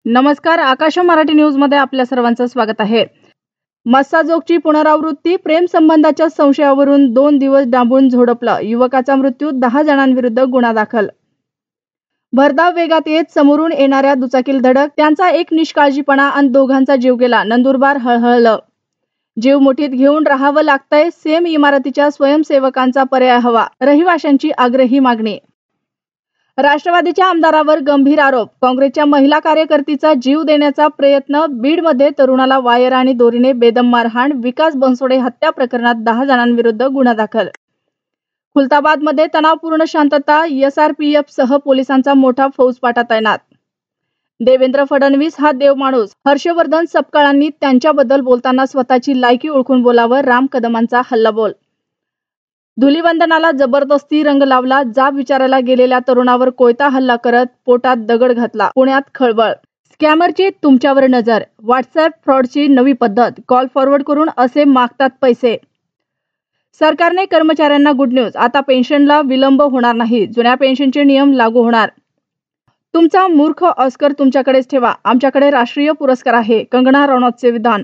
नमस्कार, आकाश मराठी न्यूज मध्ये आपल्या सर्वांचं स्वागत आहे। मस्साजोगची पुनरावृत्ती, प्रेम संबंधाच्या संशयावरून 2 दिवस डांबून झोडपलं, युवकाचा मृत्यू, 10 जणांविरुद्ध गुन्हा दाखल। भरधाव वेगात येत समोरून येणाऱ्या दुचाकीला धडक, त्यांचा एक निष्काळजीपणा आणि दोघांचा जीव गेला। नंदुरबार हळहळलं, जीव मुठीत घेऊन राहावं लागतंय, सेम इमारतीच्या स्वयंसेवकांचा पर्याय हवा, रहिवाशांची आग्रही मागणी। राष्ट्रवादीच्या आमदारावर गंभीर आरोप, काँग्रेसच्या महिला कार्यकर्तीचा जीव देण्याचा प्रयत्न, बीडमध्ये तरुणाला वायर आणि दोरीने बेदम मारहाण, विकास बनसोडे हत्या प्रकरणात 10 जणांविरुद्ध गुन्हा दाखल। खुलताबादमध्ये तणावपूर्ण शांतता, SRPF सह पोलिसांचा मोठा फौजफाटा तैनात। देवेंद्र फडणवीस हा देवमाणूस, हर्षवर्धन सपकाळांनी त्यांच्याबद्दल बोलताना स्वतःची लायकी ओळखून बोलावं, राम कदमांचा हल्लाबोल। धुलीवंदनाला जबरदस्ती रंग लावला, जाब विचारायला गेलेल्या तरुणावर कोयता हल्ला करत पोटात दगड घातला, पुण्यात खळबळ। स्कॅमरची तुमच्यावर नजर, व्हॉट्सअप फ्रॉडची नवी पद्धत, कॉल फॉरवर्ड करून असे मागतात पैसे। सरकारने कर्मचाऱ्यांना गुड न्यूज, आता पेन्शनला विलंब होणार नाही, जुन्या पेन्शनचे नियम लागू होणार। तुमचा मूर्ख ऑस्कर तुमच्याकडेच ठेवा, आमच्याकडे राष्ट्रीय पुरस्कार आहे, कंगना रनौतचे विधान।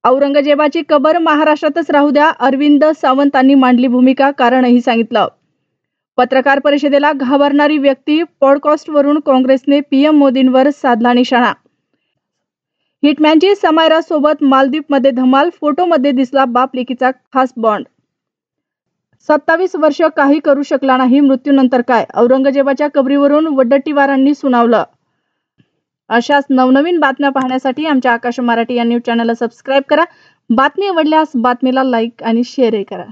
औरंगजेबाची कबर महाराष्ट्रातच राहू द्या, अरविंद सावंतांनी मांडली भूमिका, कारणही सांगितलं। पत्रकार परिषदेला घाबरणारी व्यक्ती, पॉडकास्टवरून काँग्रेसने PM मोदींवर साधला निशाणा। हिटमॅनची समायरा सोबत मालदीवमध्ये धमाल, फोटोमध्ये दिसला बाप लेकीचा खास बॉन्ड। 27 वर्ष काही करू शकला नाही, मृत्यूनंतर काय, औरंगजेबाच्या कबरीवरून वडट्टीवारांनी सुनावलं। अशाच नवनवीन बातम्या पाहण्यासाठी आमच्या आकाश मराठी या न्यूज चॅनलला सबस्क्राईब करा। बातमी आवडल्यास बातमीला लाईक आणि शेअरही करा।